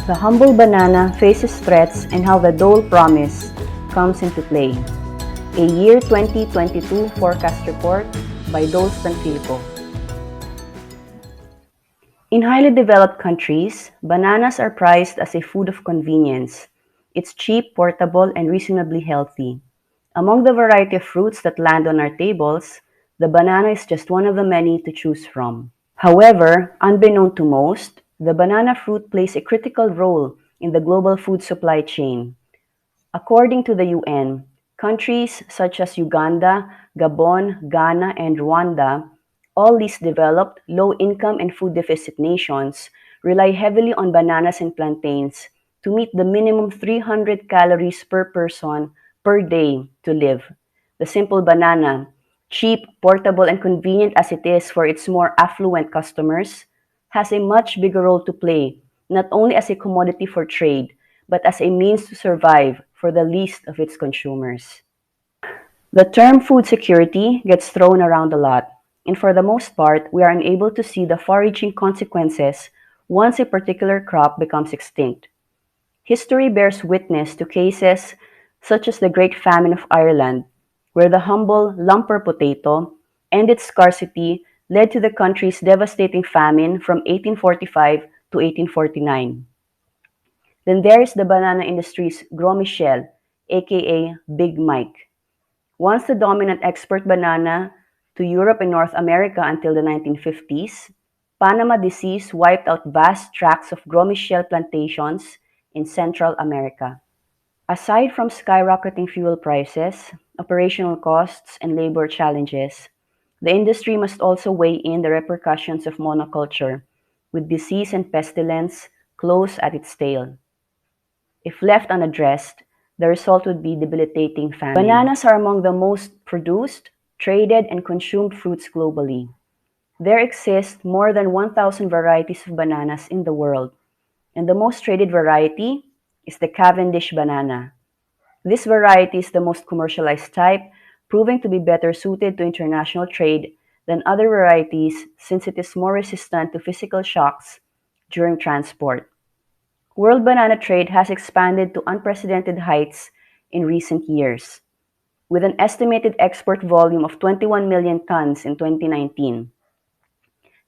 The humble banana faces threats and how the Dole promise comes into play. A year 2022 forecast report by Dole Stanfilco. In highly developed countries, bananas are prized as a food of convenience. It's cheap, portable, and reasonably healthy. Among the variety of fruits that land on our tables, the banana is just one of the many to choose from. However, unbeknown to most, the banana fruit plays a critical role in the global food supply chain. According to the UN, countries such as Uganda, Gabon, Ghana, and Rwanda, all least developed, low-income, and food-deficit nations, rely heavily on bananas and plantains to meet the minimum 300 calories per person per day to live. The simple banana, cheap, portable, and convenient as it is for its more affluent customers, has a much bigger role to play, not only as a commodity for trade, but as a means to survive for the least of its consumers. The term food security gets thrown around a lot, and for the most part, we are unable to see the far reaching consequences once a particular crop becomes extinct. History bears witness to cases such as the Great Famine of Ireland, where the humble lumper potato and its scarcity led to the country's devastating famine from 1845 to 1849. Then there is the banana industry's Gros Michel, aka Big Mike. Once the dominant export banana to Europe and North America until the 1950s, Panama disease wiped out vast tracts of Gros Michel plantations in Central America. Aside from skyrocketing fuel prices, operational costs, and labor challenges, the industry must also weigh in the repercussions of monoculture, with disease and pestilence close at its tail. If left unaddressed, the result would be debilitating famine. Bananas are among the most produced, traded, and consumed fruits globally. There exist more than 1,000 varieties of bananas in the world, and the most traded variety is the Cavendish banana. This variety is the most commercialized type, proving to be better suited to international trade than other varieties since it is more resistant to physical shocks during transport. World banana trade has expanded to unprecedented heights in recent years, with an estimated export volume of 21 million tons in 2019.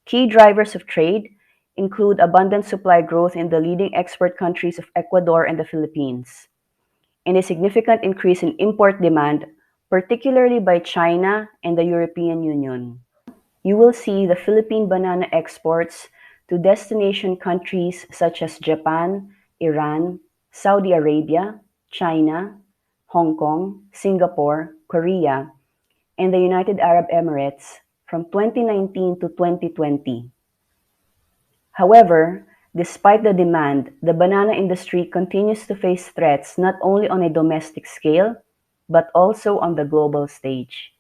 Key drivers of trade include abundant supply growth in the leading export countries of Ecuador and the Philippines, and a significant increase in import demand, particularly by China and the European Union. You will see the Philippine banana exports to destination countries such as Japan, Iran, Saudi Arabia, China, Hong Kong, Singapore, Korea, and the United Arab Emirates from 2019 to 2020. However, despite the demand, the banana industry continues to face threats not only on a domestic scale, but also on the global stage.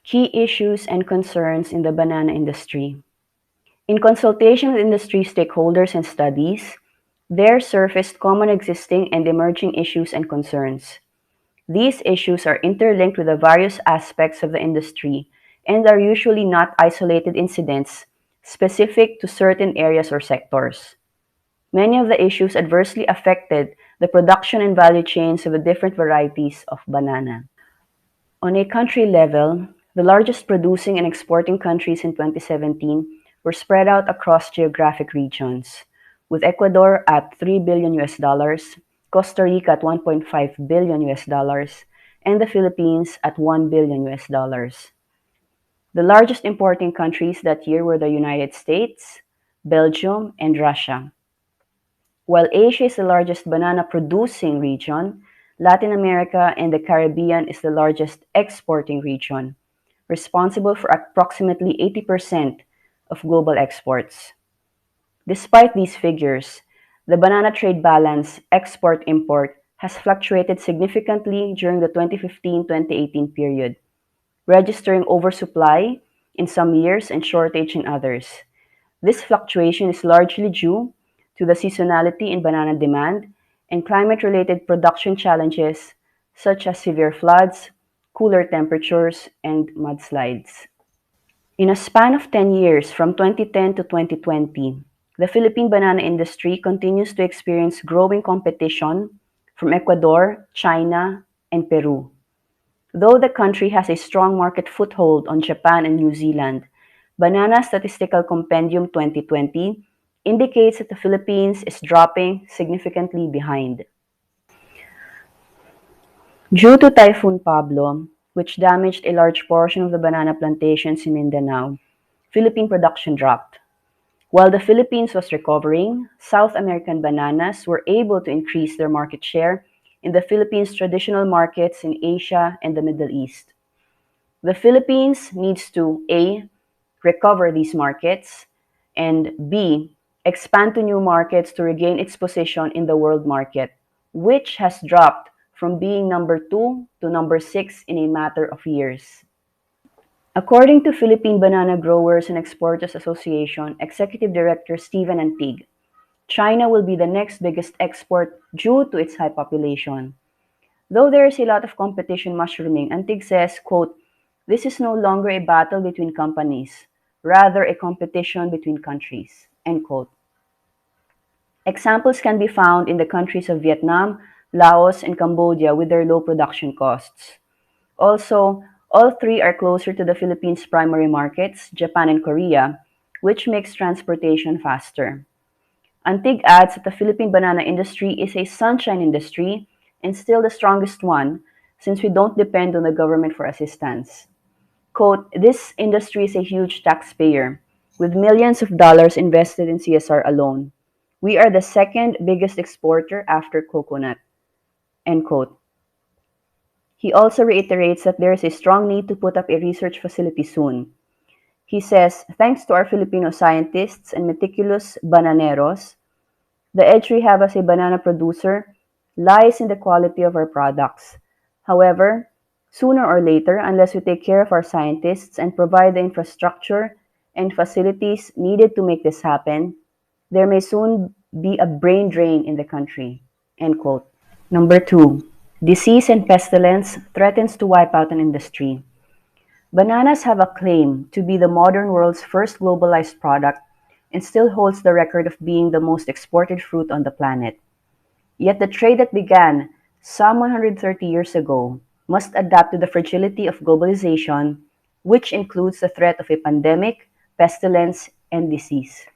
Key issues and concerns in the banana industry. In consultation with industry stakeholders and studies, there surfaced common existing and emerging issues and concerns. These issues are interlinked with the various aspects of the industry and are usually not isolated incidents specific to certain areas or sectors. Many of the issues adversely affected the production and value chains of the different varieties of banana. On a country level, the largest producing and exporting countries in 2017 were spread out across geographic regions, with Ecuador at 3 billion US dollars, Costa Rica at 1.5 billion US dollars, and the Philippines at 1 billion US dollars. The largest importing countries that year were the United States, Belgium, and Russia. While Asia is the largest banana producing region, Latin America and the Caribbean is the largest exporting region, responsible for approximately 80% of global exports. Despite these figures, the banana trade balance export-import has fluctuated significantly during the 2015-2018 period, registering oversupply in some years and shortage in others. This fluctuation is largely due to the seasonality in banana demand and climate-related production challenges such as severe floods, cooler temperatures, and mudslides. In a span of 10 years from 2010 to 2020, The Philippine banana industry continues to experience growing competition from Ecuador, China, and Peru. Though the country has a strong market foothold on Japan and New Zealand, Banana Statistical Compendium 2020 indicates that the Philippines is dropping significantly behind. Due to Typhoon Pablo, which damaged a large portion of the banana plantations in Mindanao, Philippine production dropped. While the Philippines was recovering, South American bananas were able to increase their market share in the Philippines' traditional markets in Asia and the Middle East. The Philippines needs to A, recover these markets, and B, expand to new markets to regain its position in the world market, which has dropped from being number 2 to number 6 in a matter of years. According to Philippine Banana Growers and Exporters Association Executive Director Stephen Antig, China will be the next biggest export due to its high population. Though there is a lot of competition mushrooming, Antig says, quote, "This is no longer a battle between companies, rather a competition between countries." End quote. Examples can be found in the countries of Vietnam, Laos, and Cambodia with their low production costs. Also, all three are closer to the Philippines' primary markets, Japan and Korea, which makes transportation faster. Antig adds that the Philippine banana industry is a sunshine industry and still the strongest one since we don't depend on the government for assistance. Quote, "This industry is a huge taxpayer with millions of dollars invested in CSR alone. We are the second biggest exporter after coconut." End quote. He also reiterates that there is a strong need to put up a research facility soon. He says, "Thanks to our Filipino scientists and meticulous bananeros, the edge we have as a banana producer lies in the quality of our products. However, sooner or later, unless we take care of our scientists and provide the infrastructure and facilities needed to make this happen, there may soon be a brain drain in the country." End quote. Number 2. Disease and pestilence threatens to wipe out an industry. Bananas have a claim to be the modern world's first globalized product and still holds the record of being the most exported fruit on the planet. Yet the trade that began some 130 years ago must adapt to the fragility of globalization, which includes the threat of a pandemic, pestilence, and disease.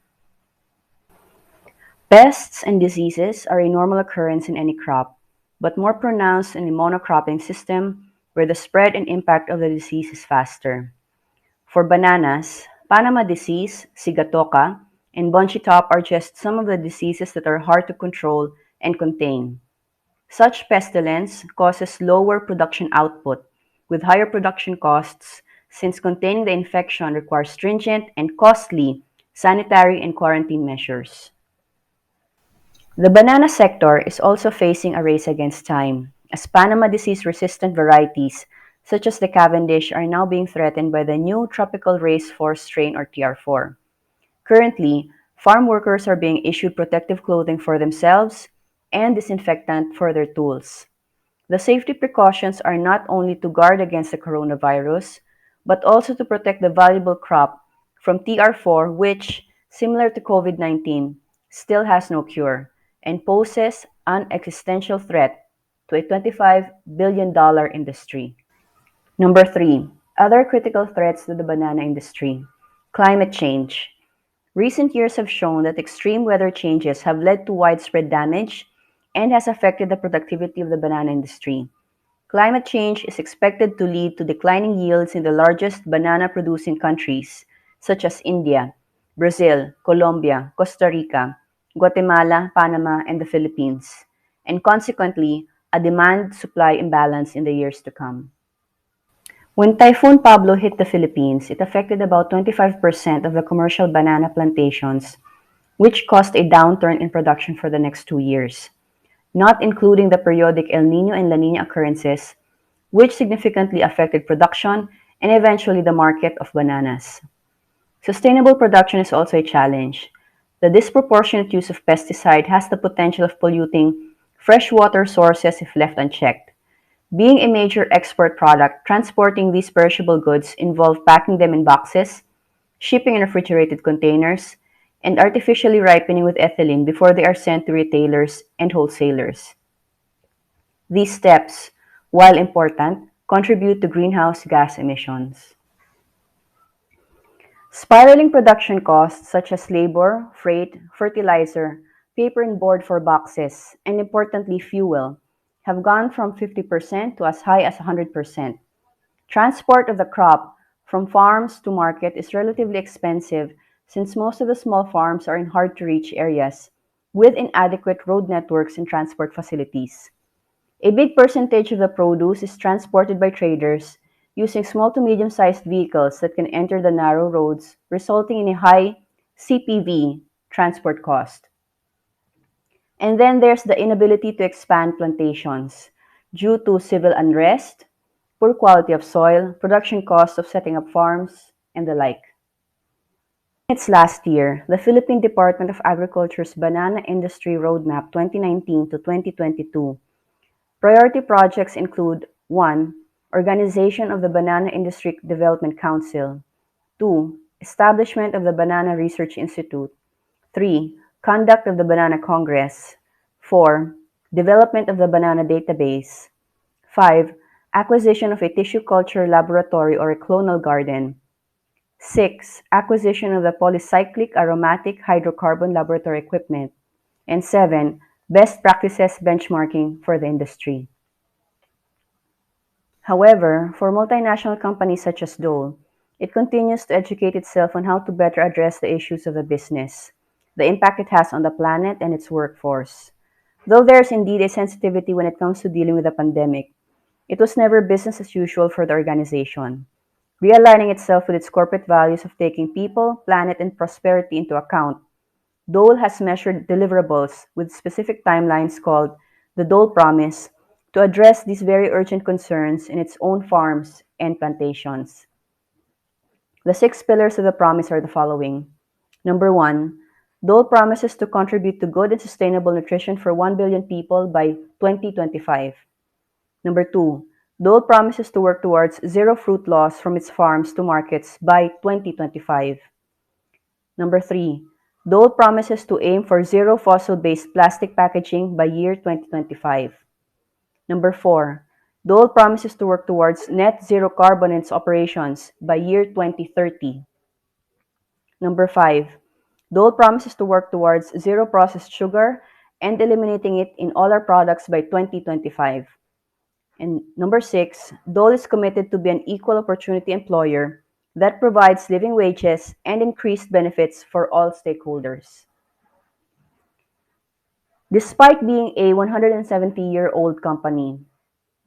Pests and diseases are a normal occurrence in any crop, but more pronounced in a monocropping system where the spread and impact of the disease is faster. For bananas, Panama disease, sigatoka, and bunchy top are just some of the diseases that are hard to control and contain. Such pestilence causes lower production output with higher production costs since containing the infection requires stringent and costly sanitary and quarantine measures. The banana sector is also facing a race against time, as Panama disease-resistant varieties such as the Cavendish are now being threatened by the new tropical race 4 strain or TR4. Currently, farm workers are being issued protective clothing for themselves and disinfectant for their tools. The safety precautions are not only to guard against the coronavirus, but also to protect the valuable crop from TR4, which, similar to COVID 19, still has no cure and poses an existential threat to a $25 billion industry. Number 3. Other critical threats to the banana industry. Climate change. Recent years have shown that extreme weather changes have led to widespread damage and has affected the productivity of the banana industry. Climate change is expected to lead to declining yields in the largest banana producing countries, such as India, Brazil, Colombia, Costa Rica, Guatemala, Panama, and the Philippines, and consequently, a demand supply imbalance in the years to come. When Typhoon Pablo hit the Philippines, it affected about 25% of the commercial banana plantations, which caused a downturn in production for the next 2 years, not including the periodic El Nino and La Nina occurrences, which significantly affected production and eventually the market of bananas. Sustainable production is also a challenge. The disproportionate use of pesticide has the potential of polluting freshwater sources if left unchecked. Being a major export product, transporting these perishable goods involve packing them in boxes, shipping in refrigerated containers, and artificially ripening with ethylene before they are sent to retailers and wholesalers. These steps, while important, contribute to greenhouse gas emissions. Spiraling production costs such as labor, freight, fertilizer, paper and board for boxes, and importantly fuel, have gone from 50% to as high as 100%. Transport of the crop from farms to market is relatively expensive since most of the small farms are in hard to reach areas with inadequate road networks and transport facilities. A big percentage of the produce is transported by traders using small to medium sized vehicles that can enter the narrow roads, resulting in a high CPV transport cost. And then there's the inability to expand plantations due to civil unrest, poor quality of soil, production costs of setting up farms, and the like. In its last year, the Philippine Department of Agriculture's Banana Industry Roadmap 2019 to 2022 priority projects include 1. Organization of the Banana Industry Development Council, 2. Establishment of the Banana Research Institute, 3. Conduct of the Banana Congress, 4. Development of the Banana Database, 5. Acquisition of a tissue culture laboratory or a clonal garden, 6. Acquisition of the polycyclic aromatic hydrocarbon laboratory equipment, and 7. Best practices benchmarking for the industry. However, for multinational companies such as Dole, it continues to educate itself on how to better address the issues of the business, the impact it has on the planet and its workforce. Though there is indeed a sensitivity when it comes to dealing with a pandemic, it was never business as usual for the organization. Realigning itself with its corporate values of taking people, planet, and prosperity into account, Dole has measured deliverables with specific timelines called the Dole Promise to address these very urgent concerns in its own farms and plantations. The 6 pillars of the promise are the following. Number 1, Dole promises to contribute to good and sustainable nutrition for 1 billion people by 2025. Number 2, Dole promises to work towards zero fruit loss from its farms to markets by 2025. Number 3, Dole promises to aim for zero fossil-based plastic packaging by year 2025. Number 4, Dole promises to work towards net zero carbon in its operations by year 2030. Number 5, Dole promises to work towards zero processed sugar and eliminating it in all our products by 2025. And number 6, Dole is committed to be an equal opportunity employer that provides living wages and increased benefits for all stakeholders. Despite being a 170-year-old company,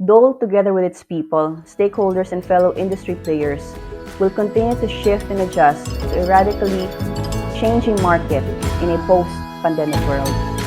Dole, together with its people, stakeholders, and fellow industry players, will continue to shift and adjust to a radically changing market in a post-pandemic world.